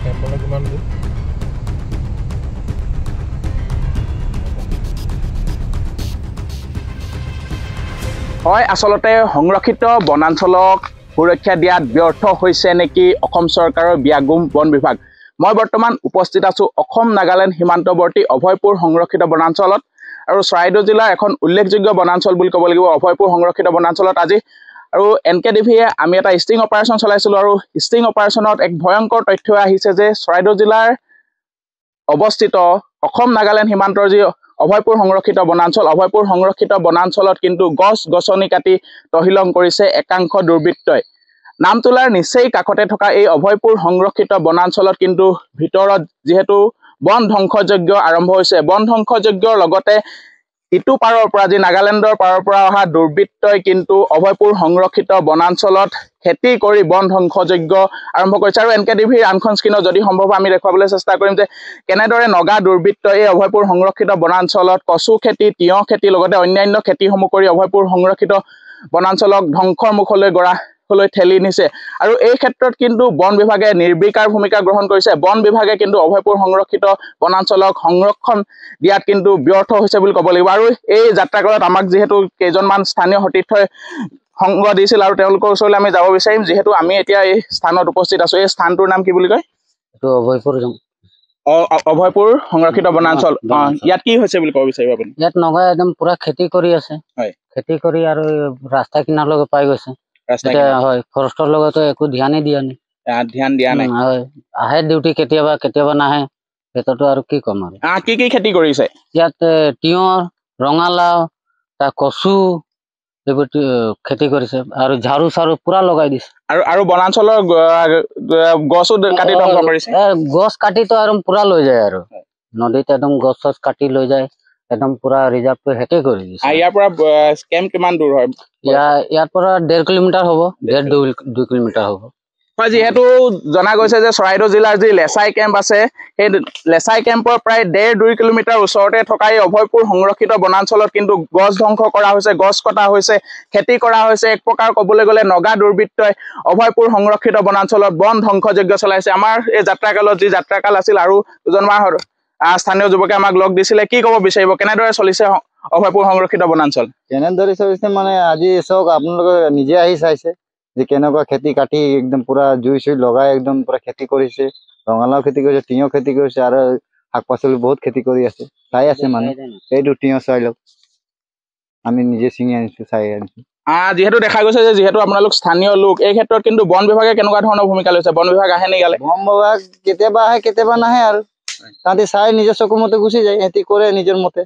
কেম্পলৈ কিমান দূৰ হয় আসলতে সংৰক্ষিত বনাঞ্চলক সুৰক্ষা দিয়াত ব্যৰ্থ হৈছে নেকি অসম চৰকাৰৰ বিয়াগুম বন বিভাগ মই বৰ্তমান উপস্থিত আছো অসম নাগালেণ্ড সীমান্তৱৰ্তী অভয়পুৰ সংৰক্ষিত বনাঞ্চলত আৰু চৰাইদেউ জিলাৰ এখন উল্লেখযোগ্য বনাঞ্চল বুলি ক'ব লাগিব অভয়পুৰ সংৰক্ষিত বনাঞ্চলত আজি আৰু এনকেডিভিয়ে আমি এটা ষ্টিং অপাৰেশ্যন চলাইছিলোঁ আৰু ষ্টিং অপাৰেশ্যনত এক ভয়ংকৰ তথ্য আহিছে যে চৰাইদেউ জিলাৰ অৱস্থিত অসম নাগালেণ্ড সীমান্তৰ যি অভয়পুৰ সংৰক্ষিত বনাঞ্চলত কিন্তু গছ গছনি কাটি তহিলং কৰিছে একাংশ দুৰ্বৃত্তই নাম তোলাৰ নিচেই কাষতে থকা এই অভয়পুৰ সংৰক্ষিত বনাঞ্চলত কিন্তু ভিতৰত যেহেতু বন ধ্বংসযজ্ঞ আৰম্ভ হৈছে বন ধ্বংসযজ্ঞৰ লগতে ইটো পাৰৰ পৰা যি নাগালেণ্ডৰ পাৰৰ পৰা অহা দুৰ্বৃত্তই কিন্তু অভয়পুৰ সংৰক্ষিত বনাঞ্চলত খেতি কৰি বন ধ্বংসযজ্ঞ আৰম্ভ কৰিছে আৰু এনকেডিভিৰ আনখন স্ক্ৰীনত যদি সম্ভৱ আমি দেখুৱাবলৈ চেষ্টা কৰিম যে কেনেদৰে নগা দুৰ্বৃত্তই এই অভয়পুৰ সংৰক্ষিত বনাঞ্চলত কচু খেতি তিয়হ খেতি লগতে অন্যান্য খেতিসমূহ কৰি অভয়পুৰ সংৰক্ষিত বনাঞ্চলক ধ্বংসৰ মুখলৈ ঠেলি নিছে আৰু এই ক্ষেত্ৰত কিন্তু বন বিভাগে নিৰ্বিকাৰ ভূমিকা গ্ৰহণ কৰিছে বন বিভাগে কিন্তু অভয়পুৰ সংৰক্ষিত বনাঞ্চলক সংৰক্ষণ দিয়াত কিন্তু ব্যৰ্থ হৈছে বুলি ক'ব লাগিব আৰু এই যাত্ৰাকালত আমাক যিহেতু কেইজনমান স্থানীয় সতীৰ্থই সংগ দিছিল আৰু তেওঁলোকৰ ওচৰলৈ আমি যাব বিচাৰিম যিহেতু আমি এতিয়া এই স্থানত উপস্থিত আছো এই স্থানটোৰ নাম কি বুলি কয় এইটো অভয়পুৰ সংৰক্ষিত বনাঞ্চল ইয়াত কি হৈছে বুলি ক'ব বিচাৰিব আপুনি ইয়াত নগা একদম পুৰা খেতি কৰি আছে হয় খেতি কৰি আৰু ৰাস্তা কিনাৰলৈকে পাই গৈছে হয় ফৰেষ্টৰ লগতো একো ধ্যানেই দিয়া নাই হয় আহে ডিউটি কেতিয়াবা নাহে সেইটোতো আৰু কি ক'ম আৰু কি খেতি কৰিছে ইয়াত তিয়হ ৰঙালাও তাৰ কচু এইবোৰ খেতি কৰিছে আৰু ঝাৰু চাৰু পুৰা লগাই দিছে আৰু বনাঞ্চলৰ গছো কাটি ধ্বংস কৰিছে গছ কাটিতো আৰু পুৰা লৈ যায় আৰু নদীত একদম গছ চছ কাটি লৈ যায় একদম পুৰা ৰিজাৰ্ভটো শেষে কৰি দিছে ইয়াৰ পৰা কেম্প কিমান দূৰ হয় ইয়াৰ পৰা 1.5 কিলোমিটাৰ হ'ব 1.5-2 কিলোমিটাৰ হ'ব হয় যিহেতু জনা গৈছে যে চৰাইদেউ জিলাৰ যি লেচাই কেম্প আছে সেই লেচাই কেম্পৰ প্ৰায় 1.5-2 কিলোমিটাৰ ওচৰতে থকা এই অভয়পুৰ সংৰক্ষিত বনাঞ্চলত কিন্তু গছ ধ্বংস কৰা হৈছে গছ কটা হৈছে খেতি কৰা হৈছে এক প্ৰকাৰ ক'বলৈ গ'লে নগা দুৰ্বৃত্তই অভয়পুৰ সংৰক্ষিত বনাঞ্চলত বন ধ্বংসযজ্ঞ চলাইছে আমাৰ এই যাত্ৰাকালত যি যাত্ৰাকাল আছিল আৰু দুজনমান স্থানীয় যুৱকে আমাক লগ দিছিলে কি ক'ব বিচাৰিব কেনেদৰে চলিছে অভয়পুৰ সংৰক্ষিত বনাঞ্চল কেনেদৰে চলিছে মানে আজি চাওক আপোনালোকে নিজে আহি চাইছে যে কেনেকুৱা খেতি কাটি একদম পুৰা জুই চুই লগাই একদম পুৰা খেতি কৰিছে ৰঙালাও খেতি কৰিছে তিয়হ খেতি কৰিছে আৰু শাক পাচলি বহুত খেতি কৰি আছে চাই আছে মানে এইটো তিয়হ চাই লওক আমি নিজে ছিঙি আনিছো চাই আনিছো যিহেতু দেখা গৈছে যে যিহেতু আপোনালোক স্থানীয় লোক এই ক্ষেত্ৰত কিন্তু বন বিভাগে কেনেকুৱা ধৰণৰ ভূমিকা লৈছে বন বিভাগ আহে নে ইয়ালে বন বিভাগ কেতিয়াবা আহে কেতিয়াবা নাহে আৰু তাহাঁতি চাই নিজৰ চকুৰ মতে গুচি যায় সিহঁতি কৰে নিজৰ মতে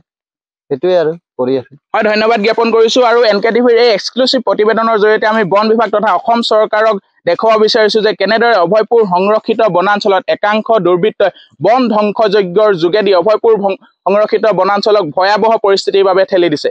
সেইটোৱে আৰু কৰি আছে হয় ধন্যবাদ জ্ঞাপন কৰিছো আৰু এনকেডিভিৰ এই এক্সক্লুচিভ প্ৰতিবেদনৰ জৰিয়তে আমি বন বিভাগ তথা অসম চৰকাৰক দেখুৱাব বিচাৰিছো যে কেনেদৰে অভয়পুৰ সংৰক্ষিত বনাঞ্চলত একাংশ দুৰ্বৃত্তই বন ধ্বংসযজ্ঞৰ যোগেদি অভয়পুৰ সংৰক্ষিত বনাঞ্চলক ভয়াৱহ পৰিস্থিতিৰ বাবে ঠেলি দিছে